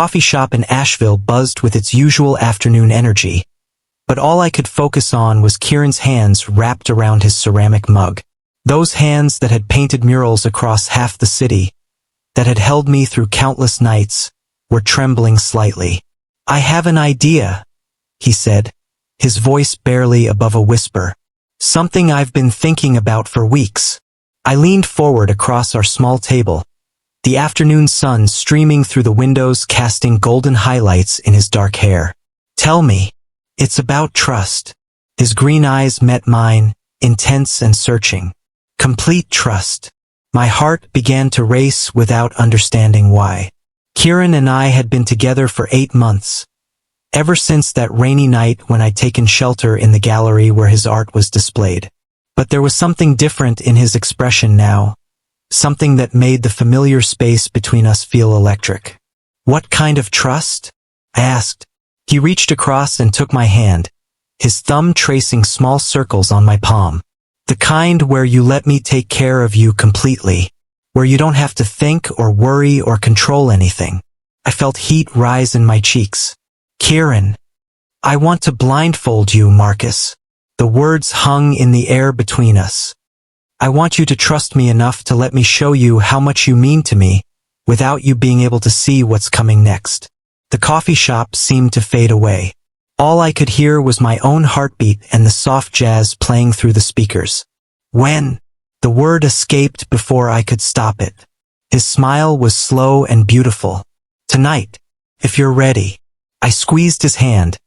coffee shop in Asheville buzzed with its usual afternoon energy, but all I could focus on was Kieran's hands wrapped around his ceramic mug. Those hands that had painted murals across half the city, that had held me through countless nights, were trembling slightly. "I have an idea," he said, his voice barely above a whisper. "Something I've been thinking about for weeks." I leaned forward across our small table, the afternoon sun streaming through the windows casting golden highlights in his dark hair. "Tell me." "It's about trust." His green eyes met mine, intense and searching. "Complete trust." My heart began to race without understanding why. Kieran and I had been together for 8 months. Ever since that rainy night when I'd taken shelter in the gallery where his art was displayed. But there was something different in his expression now, something that made the familiar space between us feel electric. "What kind of trust?" I asked. He reached across and took my hand, his thumb tracing small circles on my palm. "The kind where you let me take care of you completely, where you don't have to think or worry or control anything." I felt heat rise in my cheeks. "Kieran, I want to blindfold you, Marcus." The words hung in the air between us. "I want you to trust me enough to let me show you how much you mean to me, without you being able to see what's coming next." The coffee shop seemed to fade away. All I could hear was my own heartbeat and the soft jazz playing through the speakers. "When?" The word escaped before I could stop it. His smile was slow and beautiful. "Tonight, if you're ready." I squeezed his hand,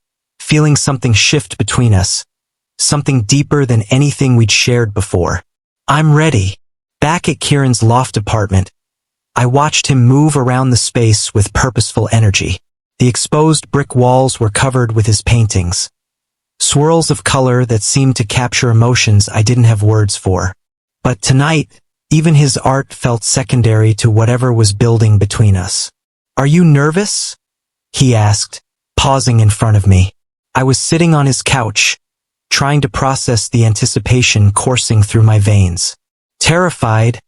feeling something shift between us, something deeper than anything we'd shared before. "I'm ready." Back at Kieran's loft apartment, I watched him move around the space with purposeful energy. The exposed brick walls were covered with his paintings, swirls of color that seemed to capture emotions I didn't have words for. But tonight, even his art felt secondary to whatever was building between us. "Are you nervous?" he asked, pausing in front of me. I was sitting on his couch, trying to process the anticipation coursing through my veins. "Terrified,"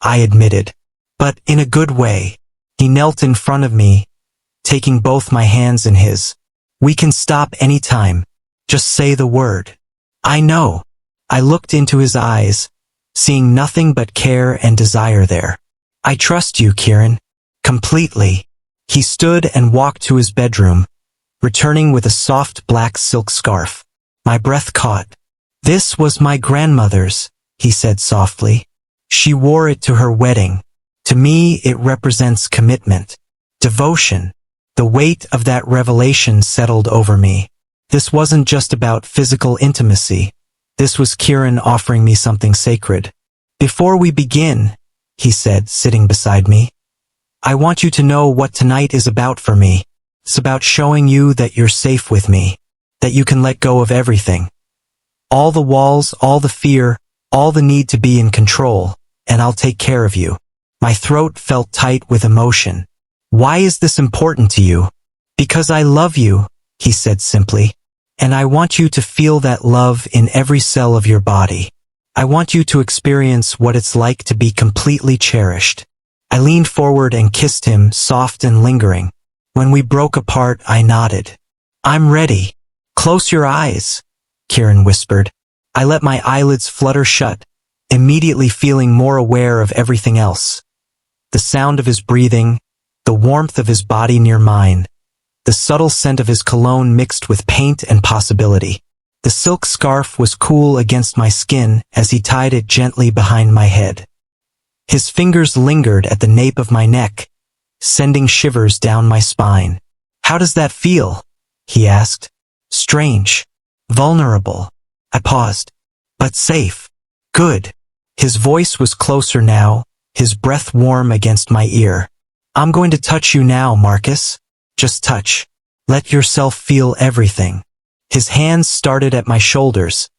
I admitted, "but in a good way." He knelt in front of me, taking both my hands in his. "We can stop any time. Just say the word." "I know." I looked into his eyes, seeing nothing but care and desire there. "I trust you, Kieran. Completely." He stood and walked to his bedroom, returning with a soft black silk scarf. My breath caught. "This was my grandmother's," he said softly. "She wore it to her wedding. To me, it represents commitment, devotion." The weight of that revelation settled over me. This wasn't just about physical intimacy. This was Kieran offering me something sacred. "Before we begin," he said, sitting beside me, "I want you to know what tonight is about for me. It's about showing you that you're safe with me, that you can let go of everything. All the walls, all the fear, all the need to be in control, and I'll take care of you." My throat felt tight with emotion. "Why is this important to you?" "Because I love you," he said simply. "And I want you to feel that love in every cell of your body. I want you to experience what it's like to be completely cherished." I leaned forward and kissed him, soft and lingering. When we broke apart, I nodded. "I'm ready." "Close your eyes," Kieran whispered. I let my eyelids flutter shut, immediately feeling more aware of everything else. The sound of his breathing, the warmth of his body near mine, the subtle scent of his cologne mixed with paint and possibility. The silk scarf was cool against my skin as he tied it gently behind my head. His fingers lingered at the nape of my neck, sending shivers down my spine. "How does that feel?" he asked. "Strange. Vulnerable." I paused. "But safe." "Good." His voice was closer now, his breath warm against my ear. "I'm going to touch you now, Marcus. Just touch. Let yourself feel everything." His hands started at my shoulders,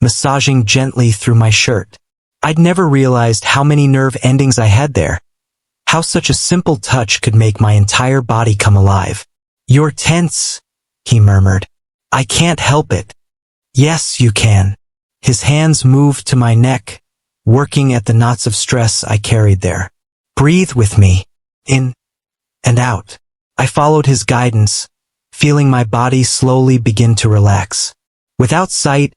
massaging gently through my shirt. I'd never realized how many nerve endings I had there. How such a simple touch could make my entire body come alive. "You're tense," he murmured. "I can't help it." "Yes, you can." His hands moved to my neck, working at the knots of stress I carried there. "Breathe with me. In and out." I followed his guidance, feeling my body slowly begin to relax. Without sight,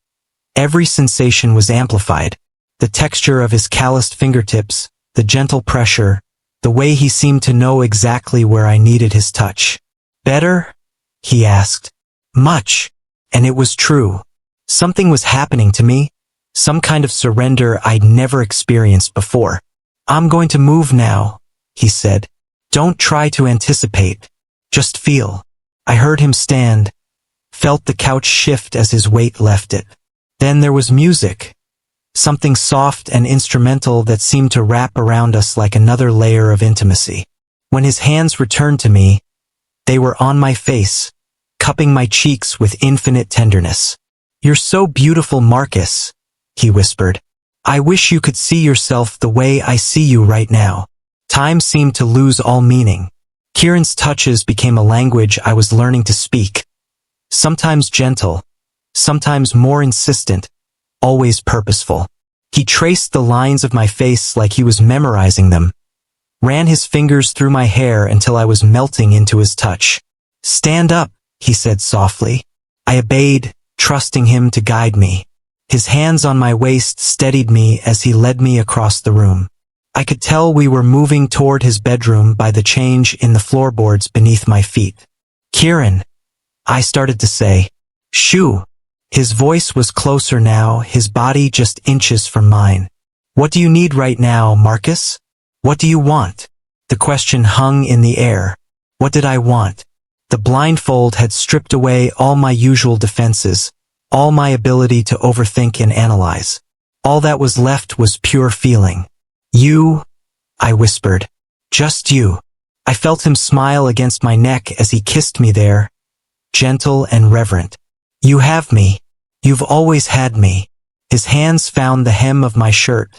every sensation was amplified. The texture of his calloused fingertips, the gentle pressure, the way he seemed to know exactly where I needed his touch. Better? He asked. Much. And it was true. Something was happening to me, some kind of surrender I'd never experienced before. I'm going to move now, he said. Don't try to anticipate. Just feel. I heard him stand, felt the couch shift as his weight left it. Then there was music. Something soft and instrumental that seemed to wrap around us like another layer of intimacy. When his hands returned to me, they were on my face, cupping my cheeks with infinite tenderness. You're so beautiful, Marcus, he whispered. I wish you could see yourself the way I see you right now. Time seemed to lose all meaning. Kieran's touches became a language I was learning to speak. Sometimes gentle, sometimes more insistent, always purposeful. He traced the lines of my face like he was memorizing them, ran his fingers through my hair until I was melting into his touch. Stand up, he said softly. I obeyed, trusting him to guide me. His hands on my waist steadied me as he led me across the room. I could tell we were moving toward his bedroom by the change in the floorboards beneath my feet. Kieran, I started to say. Shoo. His voice was closer now, his body just inches from mine. What do you need right now, Marcus? What do you want? The question hung in the air. What did I want? The blindfold had stripped away all my usual defenses, all my ability to overthink and analyze. All that was left was pure feeling. You, I whispered. Just you. I felt him smile against my neck as he kissed me there, gentle and reverent. You have me. You've always had me. His hands found the hem of my shirt,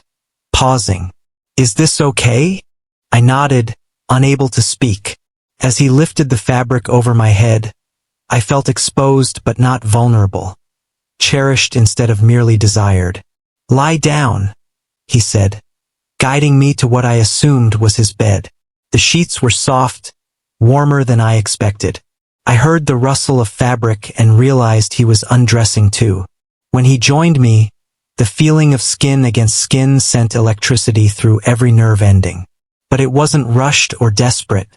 pausing. Is this okay? I nodded, unable to speak. As he lifted the fabric over my head, I felt exposed but not vulnerable, cherished instead of merely desired. Lie down, he said, guiding me to what I assumed was his bed. The sheets were soft, warmer than I expected. I heard the rustle of fabric and realized he was undressing too. When he joined me, the feeling of skin against skin sent electricity through every nerve ending. But it wasn't rushed or desperate.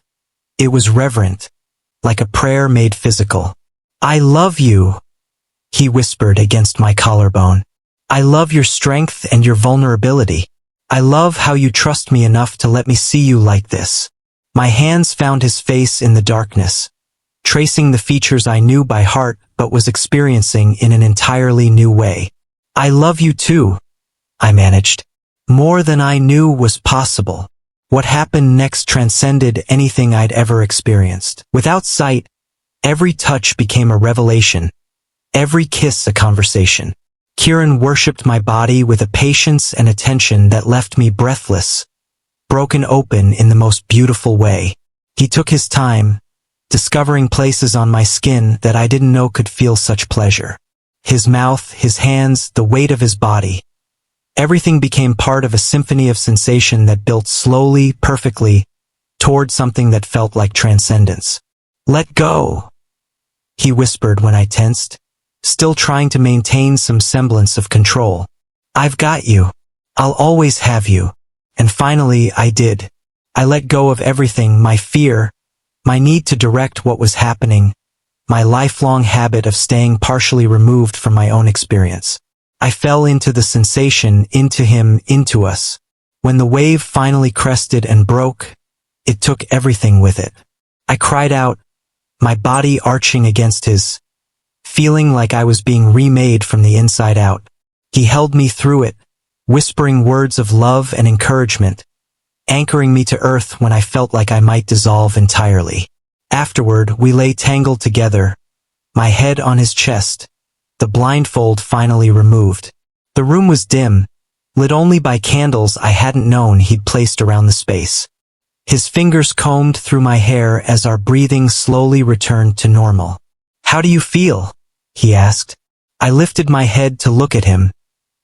It was reverent, like a prayer made physical. I love you, he whispered against my collarbone. I love your strength and your vulnerability. I love how you trust me enough to let me see you like this. My hands found his face in the darkness, tracing the features I knew by heart but was experiencing in an entirely new way. I love you too, I managed. More than I knew was possible. What happened next transcended anything I'd ever experienced. Without sight, every touch became a revelation, every kiss a conversation. Kieran worshipped my body with a patience and attention that left me breathless, broken open in the most beautiful way. He took his time, discovering places on my skin that I didn't know could feel such pleasure. His mouth, his hands, the weight of his body. Everything became part of a symphony of sensation that built slowly, perfectly, toward something that felt like transcendence. Let go, he whispered when I tensed, still trying to maintain some semblance of control. I've got you. I'll always have you. And finally, I did. I let go of everything, my fear, my need to direct what was happening, my lifelong habit of staying partially removed from my own experience. I fell into the sensation, into him, into us. When the wave finally crested and broke, it took everything with it. I cried out, my body arching against his, feeling like I was being remade from the inside out. He held me through it, whispering words of love and encouragement, anchoring me to earth when I felt like I might dissolve entirely. Afterward, we lay tangled together, my head on his chest, the blindfold finally removed. The room was dim, lit only by candles I hadn't known he'd placed around the space. His fingers combed through my hair as our breathing slowly returned to normal. How do you feel? He asked. I lifted my head to look at him,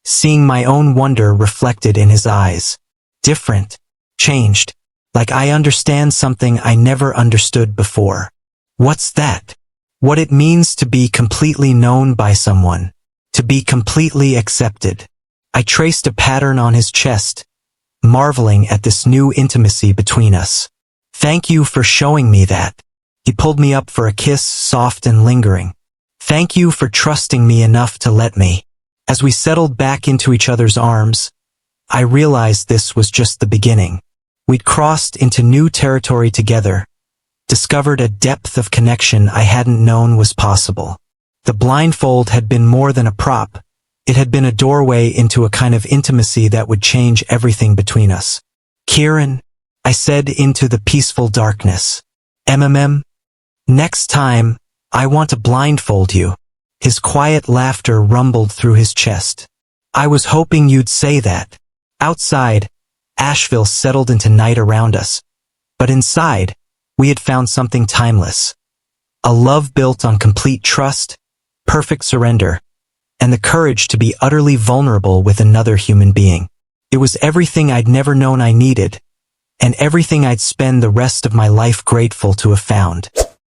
seeing my own wonder reflected in his eyes. Different. Changed. Like I understand something I never understood before. What's that? What it means to be completely known by someone. To be completely accepted. I traced a pattern on his chest, marveling at this new intimacy between us. Thank you for showing me that. He pulled me up for a kiss, soft and lingering. Thank you for trusting me enough to let me. As we settled back into each other's arms, I realized this was just the beginning. We'd crossed into new territory together, discovered a depth of connection I hadn't known was possible. The blindfold had been more than a prop. It had been a doorway into a kind of intimacy that would change everything between us. Kieran, I said into the peaceful darkness. Next time, I want to blindfold you. His quiet laughter rumbled through his chest. I was hoping you'd say that. Outside, Asheville settled into night around us. But inside, we had found something timeless. A love built on complete trust, perfect surrender, and the courage to be utterly vulnerable with another human being. It was everything I'd never known I needed, and everything I'd spend the rest of my life grateful to have found.